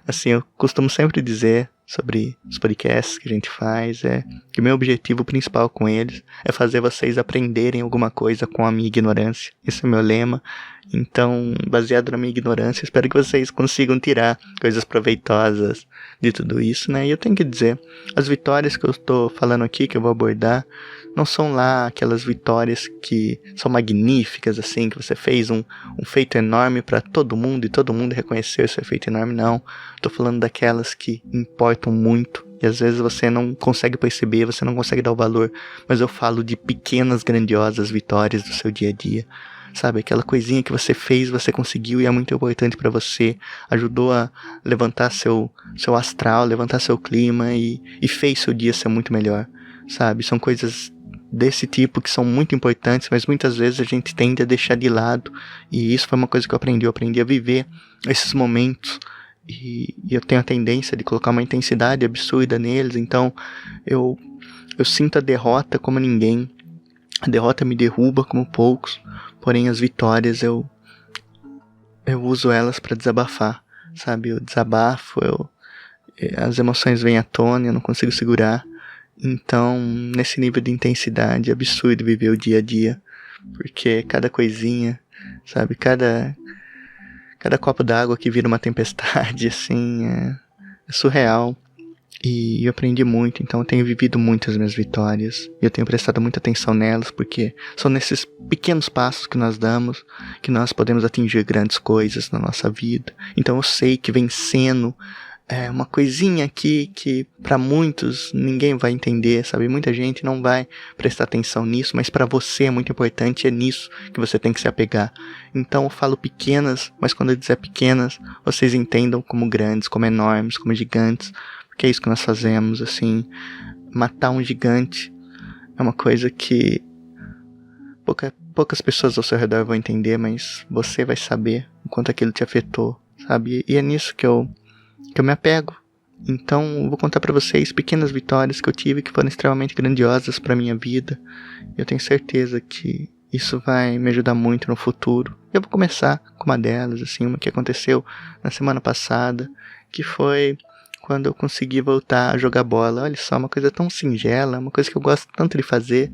assim, eu costumo sempre dizer sobre os podcasts que a gente faz, que o meu objetivo principal com eles é fazer vocês aprenderem alguma coisa com a minha ignorância. Esse é o meu lema. Então, baseado na minha ignorância, espero que vocês consigam tirar coisas proveitosas de tudo isso, né? E eu tenho que dizer, as vitórias que eu estou falando aqui, que eu vou abordar, não são lá aquelas vitórias que são magníficas, assim, que você fez um feito enorme para todo mundo e todo mundo reconheceu esse feito enorme, não. Estou falando daquelas que importam muito e às vezes você não consegue perceber, você não consegue dar o valor, mas eu falo de pequenas, grandiosas vitórias do seu dia a dia. Sabe, aquela coisinha que você fez, você conseguiu e é muito importante para você, ajudou a levantar seu astral, levantar seu clima e fez seu dia ser muito melhor, sabe? São coisas desse tipo que são muito importantes, mas muitas vezes a gente tende a deixar de lado, e isso foi uma coisa que eu aprendi a viver esses momentos, e eu tenho a tendência de colocar uma intensidade absurda neles, então eu sinto a derrota como ninguém, a derrota me derruba como poucos, porém as vitórias eu uso elas para desabafar, sabe, eu desabafo, as emoções vêm à tona, eu não consigo segurar. Então, nesse nível de intensidade, é absurdo viver o dia a dia, porque cada coisinha, sabe, cada copo d'água que vira uma tempestade, assim, é surreal, e eu aprendi muito, então eu tenho vivido muito as minhas vitórias, e eu tenho prestado muita atenção nelas, porque são nesses pequenos passos que nós damos, que nós podemos atingir grandes coisas na nossa vida. Então eu sei que vencendo uma coisinha aqui que para muitos ninguém vai entender, sabe? Muita gente não vai prestar atenção nisso, mas para você é muito importante, é nisso que você tem que se apegar. Então eu falo pequenas, mas quando eu dizer pequenas, vocês entendam como grandes, como enormes, como gigantes, porque é isso que nós fazemos, assim. Matar um gigante é uma coisa que poucas pessoas ao seu redor vão entender, mas você vai saber o quanto aquilo te afetou, sabe? E é nisso que eu me apego. Então eu vou contar pra vocês pequenas vitórias que eu tive que foram extremamente grandiosas pra minha vida. Eu tenho certeza que isso vai me ajudar muito no futuro. Eu vou começar com uma delas, assim, uma que aconteceu na semana passada, que foi quando eu consegui voltar a jogar bola. Olha só, uma coisa tão singela, uma coisa que eu gosto tanto de fazer,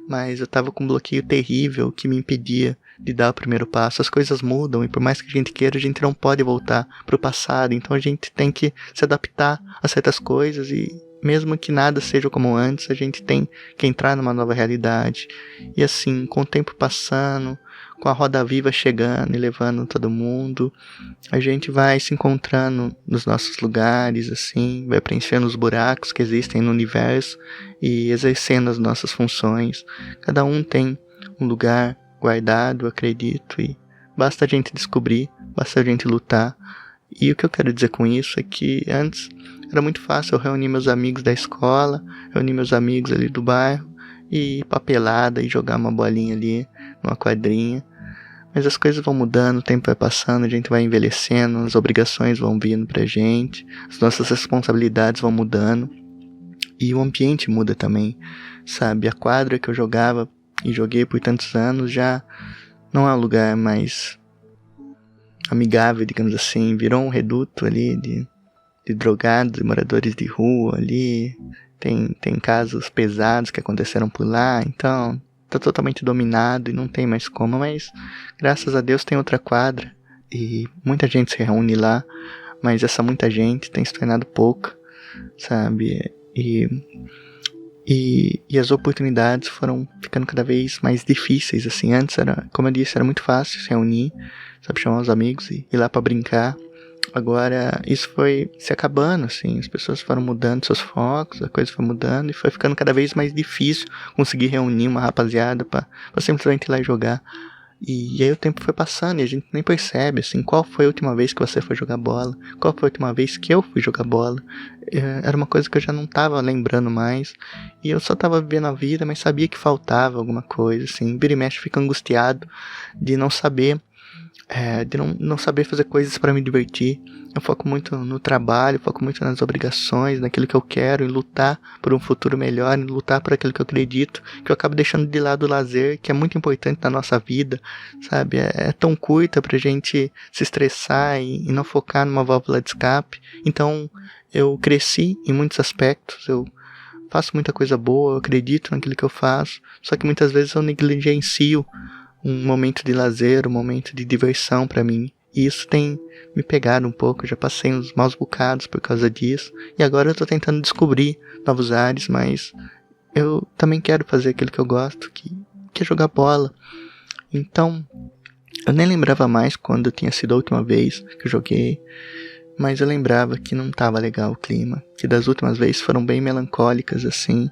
mas eu tava com um bloqueio terrível que me impedia de dar o primeiro passo. As coisas mudam e por mais que a gente queira, a gente não pode voltar pro passado. Então a gente tem que se adaptar a certas coisas e mesmo que nada seja como antes, a gente tem que entrar numa nova realidade. E assim, com o tempo passando, com a roda viva chegando e levando todo mundo, a gente vai se encontrando nos nossos lugares, assim, vai preenchendo os buracos que existem no universo e exercendo as nossas funções. Cada um tem um lugar guardado, acredito, e basta a gente descobrir, basta a gente lutar. E o que eu quero dizer com isso é que antes era muito fácil eu reunir meus amigos da escola, reunir meus amigos ali do bairro e ir pra pelada e jogar uma bolinha ali numa quadrinha. Mas as coisas vão mudando, o tempo vai passando, a gente vai envelhecendo, as obrigações vão vindo pra gente, as nossas responsabilidades vão mudando e o ambiente muda também, sabe? A quadra que eu jogava e joguei por tantos anos já não é um lugar mais amigável, digamos assim, virou um reduto ali de drogados e moradores de rua ali, tem casos pesados que aconteceram por lá, então tá totalmente dominado e não tem mais como, mas graças a Deus tem outra quadra e muita gente se reúne lá, mas essa muita gente tem se tornado pouca, sabe, e as oportunidades foram ficando cada vez mais difíceis, assim, antes era, como eu disse, era muito fácil se reunir, sabe, chamar os amigos e ir lá pra brincar. Agora isso foi se acabando, assim, as pessoas foram mudando seus focos, a coisa foi mudando e foi ficando cada vez mais difícil conseguir reunir uma rapaziada pra simplesmente ir lá e jogar. E aí o tempo foi passando e a gente nem percebe, assim, qual foi a última vez que você foi jogar bola, qual foi a última vez que eu fui jogar bola. Era uma coisa que eu já não tava lembrando mais e eu só tava vivendo a vida, mas sabia que faltava alguma coisa, assim, vira e mexe fica angustiado de não saber de não saber fazer coisas para me divertir. Eu foco muito no trabalho, foco muito nas obrigações, naquilo que eu quero, em lutar por um futuro melhor, em lutar por aquilo que eu acredito, que eu acabo deixando de lado o lazer, que é muito importante na nossa vida, sabe? É tão curta pra gente se estressar e não focar numa válvula de escape. Então, eu cresci em muitos aspectos, eu faço muita coisa boa, eu acredito naquilo que eu faço, só que muitas vezes eu negligencio um momento de lazer, um momento de diversão pra mim. E isso tem me pegado um pouco, eu já passei uns maus bocados por causa disso. E agora eu tô tentando descobrir novos ares, mas eu também quero fazer aquilo que eu gosto, que é jogar bola. Então, eu nem lembrava mais quando tinha sido a última vez que eu joguei, mas eu lembrava que não tava legal o clima, que das últimas vezes foram bem melancólicas, assim.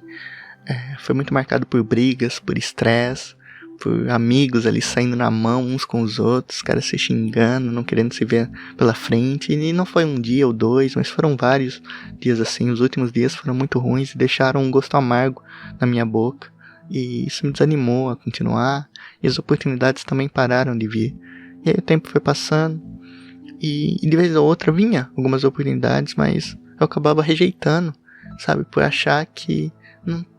Foi muito marcado por brigas, por estresse, por amigos ali saindo na mão uns com os outros, caras se xingando, não querendo se ver pela frente. E não foi um dia ou dois, mas foram vários dias assim. Os últimos dias foram muito ruins e deixaram um gosto amargo na minha boca. E isso me desanimou a continuar. E as oportunidades também pararam de vir. E aí o tempo foi passando. E de vez ou outra vinha algumas oportunidades, mas eu acabava rejeitando, sabe? Por achar que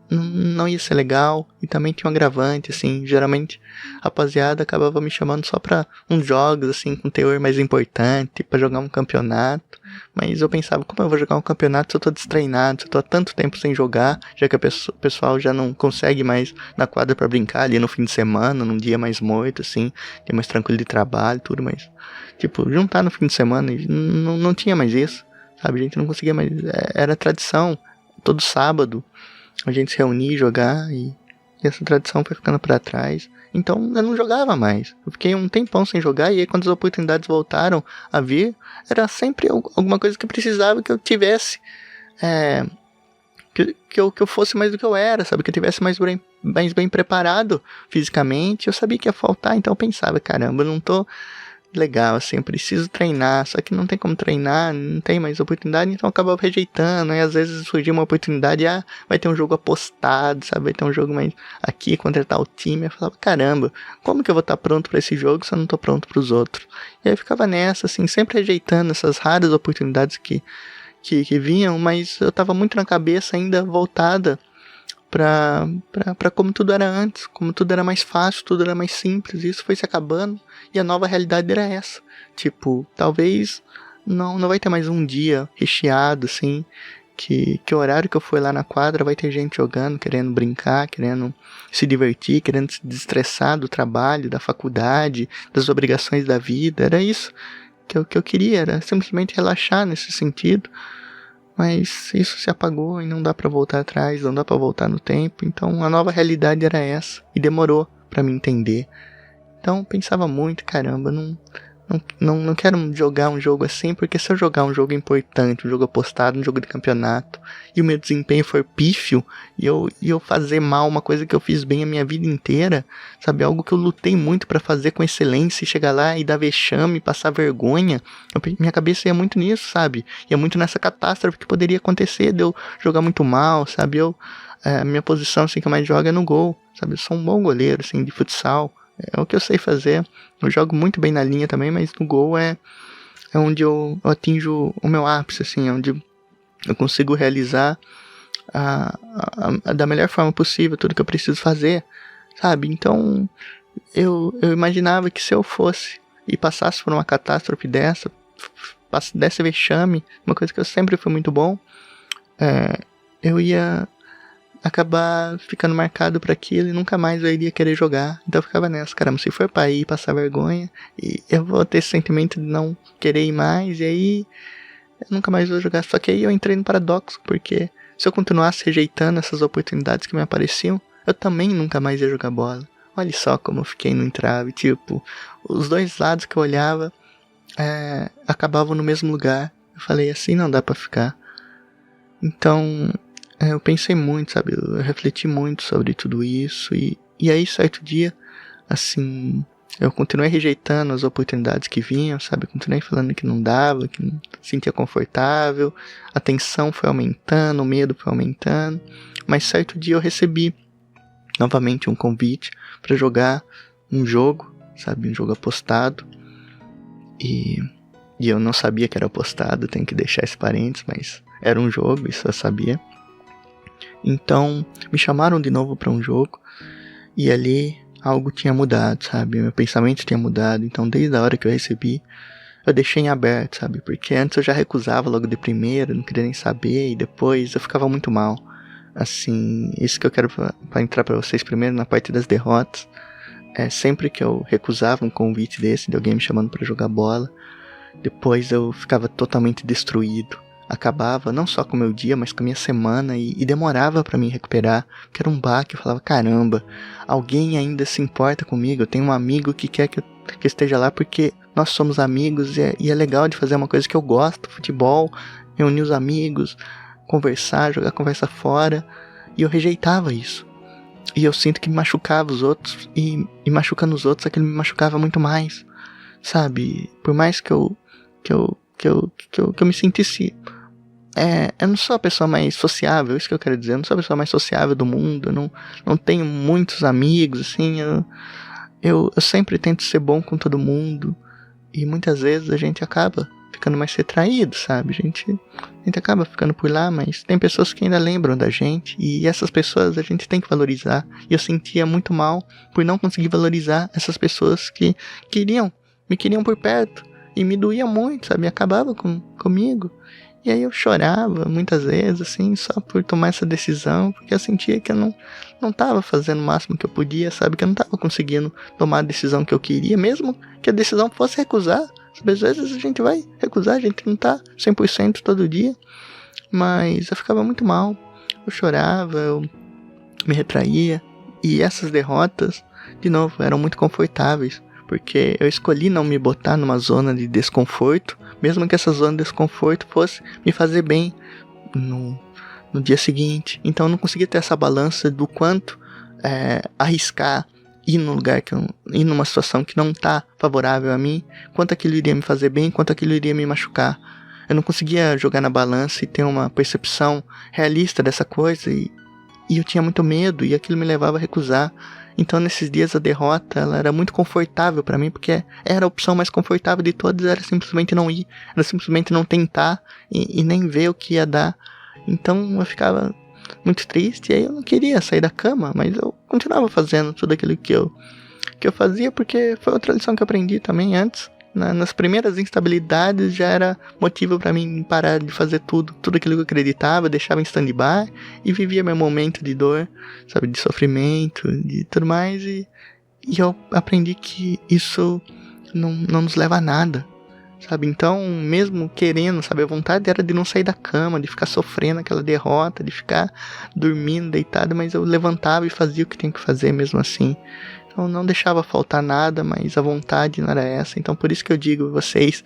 não ia ser legal. E também tinha um agravante, assim, geralmente a rapaziada acabava me chamando só pra uns jogos, assim, com teor mais importante, pra jogar um campeonato. Mas eu pensava, como eu vou jogar um campeonato se eu tô destreinado, se eu tô há tanto tempo sem jogar, já que o pessoal já não consegue mais na quadra pra brincar ali no fim de semana, num dia mais morto, assim, dia mais tranquilo de trabalho, tudo, mas, tipo, juntar no fim de semana, não tinha mais isso, sabe, a gente não conseguia mais, era tradição, todo sábado, a gente se reunir e jogar, e essa tradição foi ficando pra trás. Então eu não jogava mais. Eu fiquei um tempão sem jogar, e aí quando as oportunidades voltaram a vir, era sempre alguma coisa que eu precisava que eu tivesse. Que eu fosse mais do que eu era, sabe? Que eu tivesse mais bem preparado fisicamente. Eu sabia que ia faltar, então eu pensava, caramba, eu não tô legal, assim, eu preciso treinar, só que não tem como treinar, não tem mais oportunidade, então eu acabava rejeitando, e às vezes surgia uma oportunidade, vai ter um jogo apostado, sabe, vai ter um jogo mais aqui contra tal time, eu falava, caramba, como que eu vou estar pronto pra esse jogo se eu não tô pronto pros outros? E aí eu ficava nessa, assim, sempre rejeitando essas raras oportunidades que vinham, mas eu tava muito na cabeça ainda voltada pra como tudo era antes, como tudo era mais fácil, tudo era mais simples, e isso foi se acabando, e a nova realidade era essa, tipo, talvez não vai ter mais um dia recheado, assim, que o horário que eu for lá na quadra vai ter gente jogando, querendo brincar, querendo se divertir, querendo se desestressar do trabalho, da faculdade, das obrigações da vida, era isso que eu queria, era simplesmente relaxar nesse sentido. Mas isso se apagou e não dá pra voltar atrás, não dá pra voltar no tempo. Então a nova realidade era essa. E demorou pra me entender. Então eu pensava muito, caramba, não quero jogar um jogo assim, porque se eu jogar um jogo importante, um jogo apostado, um jogo de campeonato, e o meu desempenho for pífio, e eu fazer mal uma coisa que eu fiz bem a minha vida inteira, sabe, algo que eu lutei muito pra fazer com excelência, e chegar lá e dar vexame, passar vergonha, minha cabeça ia muito nisso, sabe, ia muito nessa catástrofe que poderia acontecer, de eu jogar muito mal, sabe, a minha posição assim que eu mais jogo é no gol, sabe, eu sou um bom goleiro, assim, de futsal, é o que eu sei fazer. Eu jogo muito bem na linha também, mas no gol é onde eu atinjo o meu ápice, assim, onde eu consigo realizar da melhor forma possível tudo que eu preciso fazer, sabe? Então, eu imaginava que se eu fosse e passasse por uma catástrofe dessa, desse vexame, uma coisa que eu sempre fui muito bom, eu ia acabar ficando marcado pra aquilo e nunca mais eu iria querer jogar. Então eu ficava nessa, caramba, se for pra ir passar vergonha, e eu vou ter esse sentimento de não querer ir mais, e aí eu nunca mais vou jogar. Só que aí eu entrei no paradoxo, porque se eu continuasse rejeitando essas oportunidades que me apareciam, eu também nunca mais ia jogar bola. Olha só como eu fiquei no entrave, tipo, os dois lados que eu olhava acabavam no mesmo lugar. Eu falei, assim não dá pra ficar. Então eu pensei muito, sabe, eu refleti muito sobre tudo isso, e aí certo dia, assim, eu continuei rejeitando as oportunidades que vinham, sabe, eu continuei falando que não dava, que não sentia confortável, a tensão foi aumentando, o medo foi aumentando, mas certo dia eu recebi novamente um convite para jogar um jogo, sabe, um jogo apostado, E eu não sabia que era postado, tenho que deixar esse parênteses, mas era um jogo, isso eu sabia. Então, me chamaram de novo para um jogo, e ali algo tinha mudado, sabe? Meu pensamento tinha mudado, então desde a hora que eu recebi, eu deixei em aberto, sabe? Porque antes eu já recusava logo de primeira, não queria nem saber, e depois eu ficava muito mal. Assim, isso que eu quero para entrar para vocês primeiro na parte das derrotas. Sempre que eu recusava um convite desse, de alguém me chamando para jogar bola, depois eu ficava totalmente destruído. Acabava não só com o meu dia, mas com a minha semana, e demorava pra me recuperar, porque era um baque. Eu falava, caramba, alguém ainda se importa comigo, eu tenho um amigo que quer que eu esteja lá porque nós somos amigos, e é legal de fazer uma coisa que eu gosto, futebol, reunir os amigos, conversar, jogar conversa fora, e eu rejeitava isso. E eu sinto que me machucava os outros, e machucando os outros, aquilo me machucava muito mais, sabe? Por mais que eu me sentisse... eu não sou a pessoa mais sociável, isso que eu quero dizer. Eu não sou a pessoa mais sociável do mundo. Eu não tenho muitos amigos, assim. Eu sempre tento ser bom com todo mundo. E muitas vezes a gente acaba ficando mais retraído, sabe? A gente acaba ficando por lá, mas tem pessoas que ainda lembram da gente. E essas pessoas a gente tem que valorizar. E eu sentia muito mal por não conseguir valorizar essas pessoas que me queriam por perto. E me doía muito, sabe? Acabava comigo. E aí eu chorava muitas vezes, assim, só por tomar essa decisão, porque eu sentia que eu não tava fazendo o máximo que eu podia, sabe? Que eu não tava conseguindo tomar a decisão que eu queria, mesmo que a decisão fosse recusar. Sabe? Às vezes a gente vai recusar, a gente não tá 100% todo dia, mas eu ficava muito mal. Eu chorava, eu me retraía, e essas derrotas, de novo, eram muito confortáveis, porque eu escolhi não me botar numa zona de desconforto, mesmo que essa zona de desconforto fosse me fazer bem no dia seguinte. Então eu não conseguia ter essa balança do quanto arriscar ir ir numa situação que não tá favorável a mim, quanto aquilo iria me fazer bem, quanto aquilo iria me machucar. Eu não conseguia jogar na balança e ter uma percepção realista dessa coisa, e eu tinha muito medo, e aquilo me levava a recusar. Então nesses dias a derrota, ela era muito confortável pra mim, porque era a opção mais confortável de todas, era simplesmente não ir, era simplesmente não tentar e nem ver o que ia dar. Então eu ficava muito triste, e aí eu não queria sair da cama, mas eu continuava fazendo tudo aquilo que eu fazia, porque foi outra lição que eu aprendi também antes. Nas primeiras instabilidades já era motivo pra mim parar de fazer tudo aquilo que eu acreditava, deixava em stand-by e vivia meu momento de dor, sabe, de sofrimento, de tudo mais, e eu aprendi que isso não nos leva a nada, sabe? Então, mesmo querendo, sabe, a vontade era de não sair da cama, de ficar sofrendo aquela derrota, de ficar dormindo, deitado, mas eu levantava e fazia o que tinha que fazer mesmo assim. Então não deixava faltar nada, mas a vontade não era essa. Então por isso que eu digo a vocês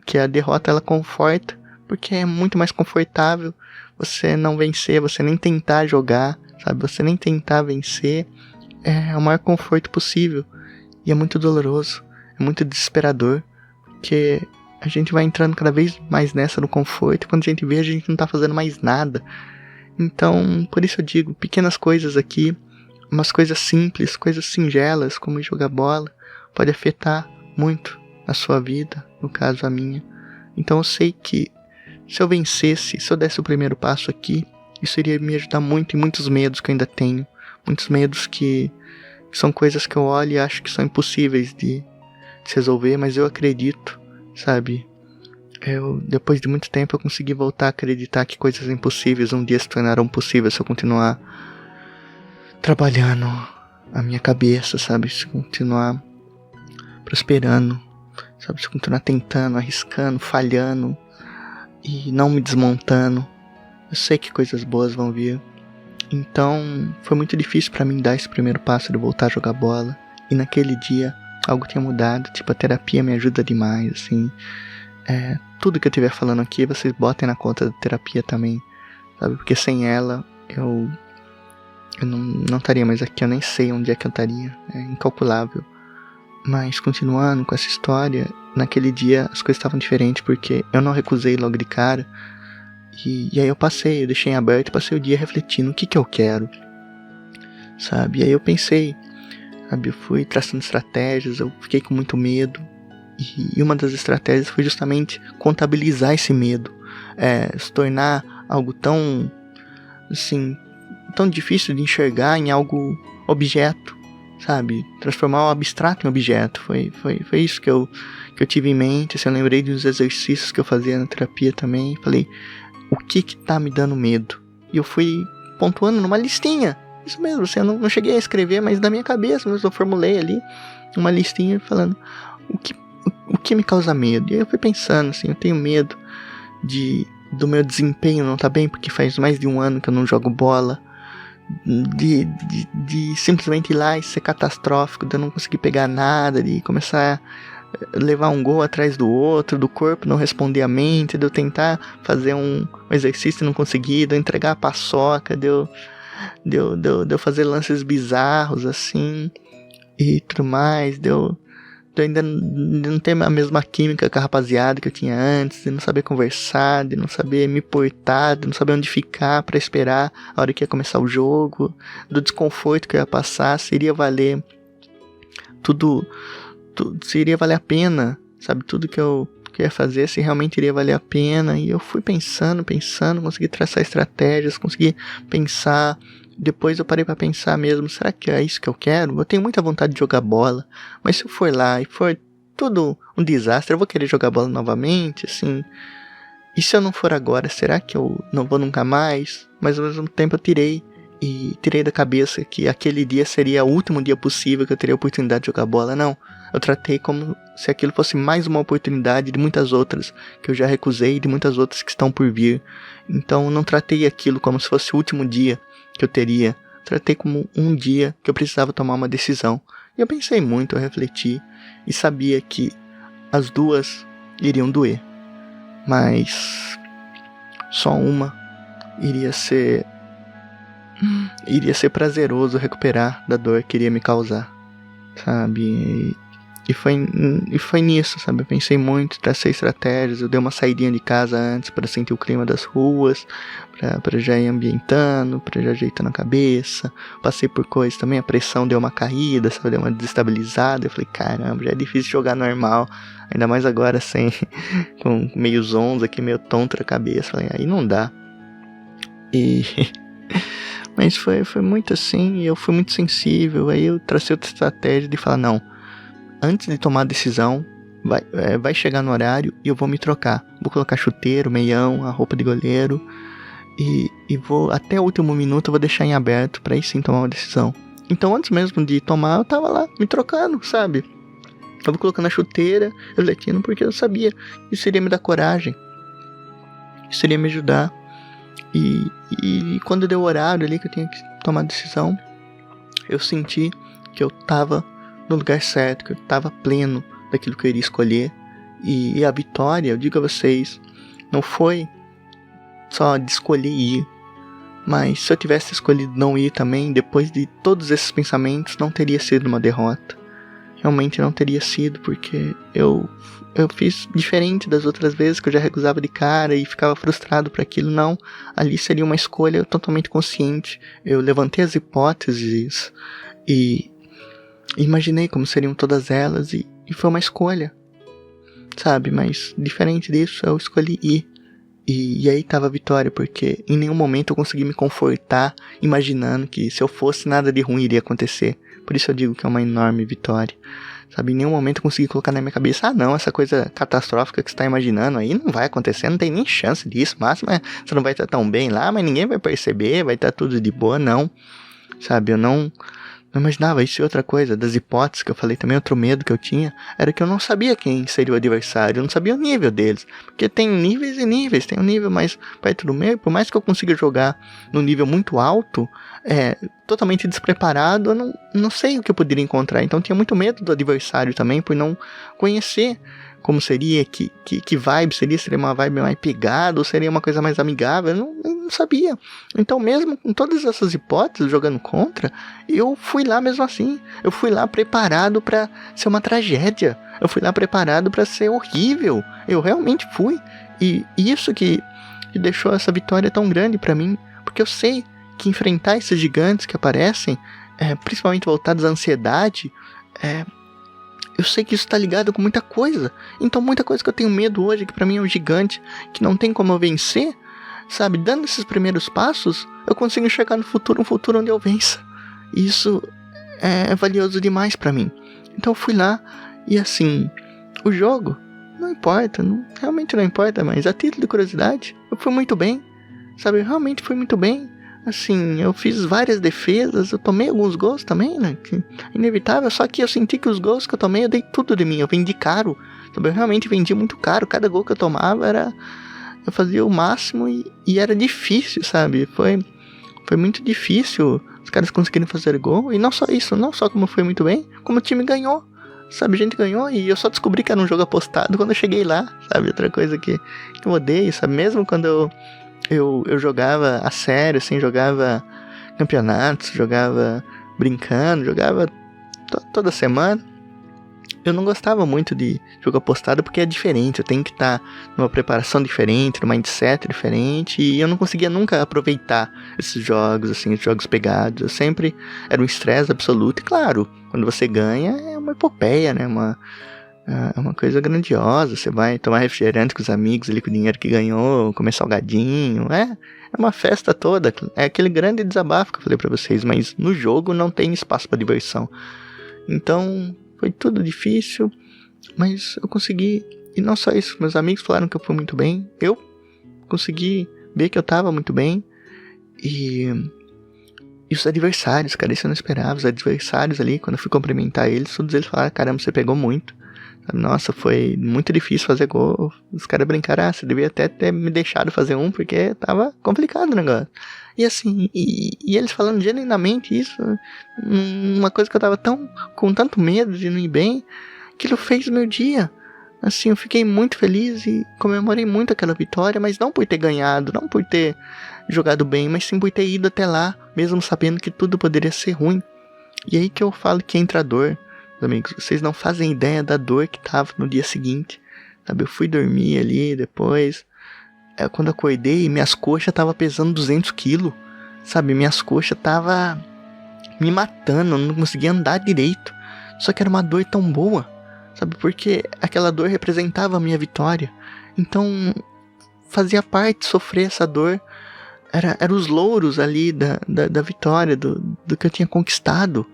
que a derrota ela conforta, porque é muito mais confortável você não vencer, você nem tentar jogar, sabe? Você nem tentar vencer, é o maior conforto possível. E é muito doloroso, é muito desesperador, porque a gente vai entrando cada vez mais nessa no conforto, e quando a gente vê, a gente não tá fazendo mais nada. Então, por isso eu digo, pequenas coisas aqui, umas coisas simples, coisas singelas, como jogar bola, pode afetar muito a sua vida, no caso a minha. Então eu sei que se eu vencesse, se eu desse o primeiro passo aqui, isso iria me ajudar muito em muitos medos que eu ainda tenho. Muitos medos que são coisas que eu olho e acho que são impossíveis de se resolver, mas eu acredito, sabe? Depois de muito tempo eu consegui voltar a acreditar que coisas impossíveis um dia se tornarão possíveis se eu continuar trabalhando a minha cabeça, sabe? Se continuar prosperando, sabe? Se continuar tentando, arriscando, falhando e não me desmontando, eu sei que coisas boas vão vir. Então foi muito difícil pra mim dar esse primeiro passo de voltar a jogar bola. E naquele dia algo tinha mudado, tipo, a terapia me ajuda demais, assim. Tudo que eu estiver falando aqui, vocês botem na conta da terapia também, sabe? Porque sem ela eu não estaria mais aqui, eu nem sei onde é que eu estaria, é incalculável. Mas continuando com essa história, naquele dia as coisas estavam diferentes, porque eu não recusei logo de cara, e aí eu deixei em aberto, passei o dia refletindo o que eu quero, sabe? E aí eu pensei, sabe, eu fui traçando estratégias, eu fiquei com muito medo, E uma das estratégias foi justamente contabilizar esse medo. Se tornar algo tão, assim, tão difícil de enxergar em algo objeto, sabe? Transformar o abstrato em objeto. Foi isso que eu tive em mente. Assim, eu lembrei dos exercícios que eu fazia na terapia também. Falei, o que tá me dando medo? E eu fui pontuando numa listinha. Isso mesmo, assim, eu não cheguei a escrever, mas na minha cabeça, mas eu formulei ali uma listinha falando o que me causa medo. E aí eu fui pensando, assim, eu tenho medo do meu desempenho não tá bem, porque faz mais de 1 ano que eu não jogo bola. De simplesmente ir lá e ser catastrófico, de eu não conseguir pegar nada, de começar a levar um gol atrás do outro, do corpo não responder à mente, de eu tentar fazer um exercício e não conseguir, de eu entregar a paçoca, de eu fazer lances bizarros assim e tudo mais, de eu ainda não ter a mesma química com a rapaziada que eu tinha antes, de não saber conversar, de não saber me portar, de não saber onde ficar pra esperar a hora que ia começar o jogo, do desconforto que eu ia passar, se iria valer tudo, se iria valer a pena, sabe, tudo que eu ia fazer, se realmente iria valer a pena. E eu fui pensando, consegui traçar estratégias, consegui pensar. Depois eu parei pra pensar mesmo, será que é isso que eu quero? Eu tenho muita vontade de jogar bola, mas se eu for lá e for tudo um desastre, eu vou querer jogar bola novamente, assim. E se eu não for agora, será que eu não vou nunca mais? Mas ao mesmo tempo eu tirei da cabeça que aquele dia seria o último dia possível que eu teria a oportunidade de jogar bola. Não, eu tratei como se aquilo fosse mais uma oportunidade de muitas outras que eu já recusei e de muitas outras que estão por vir. Então eu não tratei aquilo como se fosse o último dia que eu teria. Tratei como um dia que eu precisava tomar uma decisão. E eu pensei muito, eu refleti e sabia que as duas iriam doer, mas só uma iria ser prazeroso recuperar da dor que iria me causar, sabe? E foi nisso, sabe? Eu pensei muito, tracei estratégias, eu dei uma saidinha de casa antes para sentir o clima das ruas, para já ir ambientando, para já ajeitando a cabeça. Passei por coisas também, a pressão deu uma caída, sabe? Deu uma desestabilizada. Eu falei, caramba, já é difícil jogar normal, ainda mais agora sem, com meio zonzo aqui, meio tonto na cabeça. Falei, aí não dá. Mas foi muito assim, e eu fui muito sensível. Aí eu tracei outra estratégia de falar, não, antes de tomar a decisão, vai chegar no horário e eu vou me trocar. Vou colocar chuteiro, meião, a roupa de goleiro e vou, até o último minuto, eu vou deixar em aberto pra aí sim tomar uma decisão. Então antes mesmo de tomar, eu tava lá, me trocando, sabe? Eu tava colocando a chuteira, refletindo, porque eu sabia que isso iria me dar coragem, isso iria me ajudar. E quando deu o horário ali que eu tinha que tomar a decisão, eu senti que eu tava no lugar certo, que eu estava pleno daquilo que eu iria escolher. E a vitória, eu digo a vocês, não foi só de escolher ir, mas se eu tivesse escolhido não ir também, depois de todos esses pensamentos, não teria sido uma derrota. Realmente não teria sido, porque eu fiz diferente das outras vezes que eu já recusava de cara e ficava frustrado por aquilo. Não, ali seria uma escolha totalmente consciente. Eu levantei as hipóteses e imaginei como seriam todas elas e foi uma escolha, sabe? Mas diferente disso, eu escolhi ir. E aí tava a vitória, porque em nenhum momento eu consegui me confortar imaginando que se eu fosse, nada de ruim iria acontecer. Por isso eu digo que é uma enorme vitória, sabe? Em nenhum momento eu consegui colocar na minha cabeça, não, essa coisa catastrófica que você tá imaginando aí não vai acontecer, não tem nem chance disso, máximo você não vai estar tão bem lá, mas ninguém vai perceber, vai estar tudo de boa, não, sabe? Eu não imaginava isso. E outra coisa, das hipóteses que eu falei também, outro medo que eu tinha, era que eu não sabia quem seria o adversário, eu não sabia o nível deles, porque tem níveis e níveis, tem um nível mais perto do meio, por mais que eu consiga jogar no nível muito alto, totalmente despreparado, eu não sei o que eu poderia encontrar, então eu tinha muito medo do adversário também, por não conhecer como seria, que vibe seria uma vibe mais pegada, ou seria uma coisa mais amigável, eu não sabia. Então mesmo com todas essas hipóteses jogando contra, eu fui lá mesmo assim, eu fui lá preparado pra ser uma tragédia, eu fui lá preparado pra ser horrível, eu realmente fui, e isso que deixou essa vitória tão grande pra mim, porque eu sei que enfrentar esses gigantes que aparecem, principalmente voltados à ansiedade, eu sei que isso tá ligado com muita coisa. Então muita coisa que eu tenho medo hoje, que pra mim é um gigante, que não tem como eu vencer, sabe? Dando esses primeiros passos, eu consigo enxergar no futuro um futuro onde eu vença. E isso é valioso demais pra mim. Então eu fui lá e assim, o jogo não importa, realmente não importa, mas a título de curiosidade, eu fui muito bem, sabe? Eu realmente fui muito bem. Assim, eu fiz várias defesas, eu tomei alguns gols também, né? Que é inevitável, só que eu senti que os gols que eu tomei, eu dei tudo de mim, eu vendi caro, sabe? Eu realmente vendi muito caro, cada gol que eu tomava era... Eu fazia o máximo e era difícil, sabe? Foi muito difícil os caras conseguirem fazer gol, e não só isso, não só como foi muito bem, como o time ganhou, sabe? A gente ganhou e eu só descobri que era um jogo apostado quando eu cheguei lá, sabe? Outra coisa que eu odeio, sabe? Mesmo quando eu jogava a sério, assim, jogava campeonatos, jogava brincando, jogava toda semana. Eu não gostava muito de jogo apostado porque é diferente, eu tenho que estar numa preparação diferente, num mindset diferente, e eu não conseguia nunca aproveitar esses jogos, assim, esses jogos pegados. Eu sempre era um estresse absoluto, e claro, quando você ganha é uma epopeia, né, é uma coisa grandiosa, você vai tomar refrigerante com os amigos ali com o dinheiro que ganhou, comer salgadinho, é uma festa toda, é aquele grande desabafo que eu falei pra vocês, mas no jogo não tem espaço pra diversão. Então, foi tudo difícil, mas eu consegui, e não só isso, meus amigos falaram que eu fui muito bem, eu consegui ver que eu tava muito bem, e os adversários, cara, isso eu não esperava, os adversários ali, quando eu fui cumprimentar eles, todos eles falaram, caramba, você pegou muito. Nossa, foi muito difícil fazer gol. Os caras brincaram, você devia até ter me deixado fazer um, porque tava complicado o negócio. E assim, e eles falando genuinamente isso, uma coisa que eu tava com tanto medo de não ir bem, aquilo fez meu dia. Assim, eu fiquei muito feliz e comemorei muito aquela vitória, mas não por ter ganhado, não por ter jogado bem, mas sim por ter ido até lá, mesmo sabendo que tudo poderia ser ruim. E aí que eu falo que entra a dor. Amigos, vocês não fazem ideia da dor que tava no dia seguinte, sabe? Eu fui dormir ali depois, quando eu acordei, minhas coxas tava pesando 200 quilos, sabe? Minhas coxas tava me matando, eu não conseguia andar direito, só que era uma dor tão boa, sabe? Porque aquela dor representava a minha vitória, então fazia parte sofrer essa dor, era os louros ali da vitória, do que eu tinha conquistado.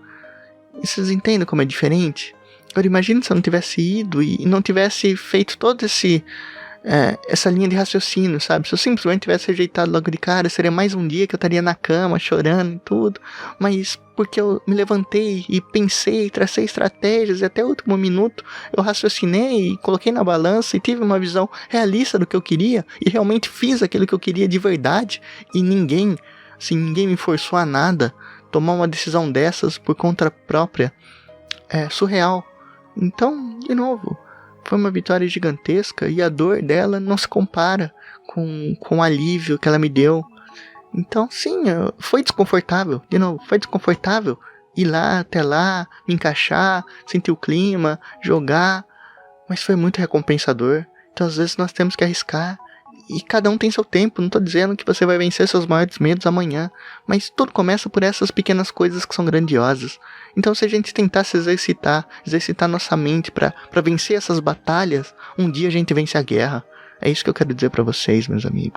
E vocês entendem como é diferente? Agora imagina se eu não tivesse ido e não tivesse feito todo essa linha de raciocínio, sabe? Se eu simplesmente tivesse rejeitado logo de cara, seria mais um dia que eu estaria na cama, chorando e tudo. Mas porque eu me levantei e pensei, tracei estratégias e até o último minuto eu raciocinei e coloquei na balança e tive uma visão realista do que eu queria e realmente fiz aquilo que eu queria de verdade e ninguém me forçou a nada. Tomar uma decisão dessas por conta própria é surreal. Então, de novo, foi uma vitória gigantesca e a dor dela não se compara com o alívio que ela me deu. Então, sim, foi desconfortável. De novo, foi desconfortável ir lá, até lá, me encaixar, sentir o clima, jogar. Mas foi muito recompensador. Então, às vezes, nós temos que arriscar. E cada um tem seu tempo, não tô dizendo que você vai vencer seus maiores medos amanhã, mas tudo começa por essas pequenas coisas que são grandiosas. Então se a gente tentar se exercitar nossa mente pra vencer essas batalhas, um dia a gente vence a guerra. É isso que eu quero dizer pra vocês, meus amigos.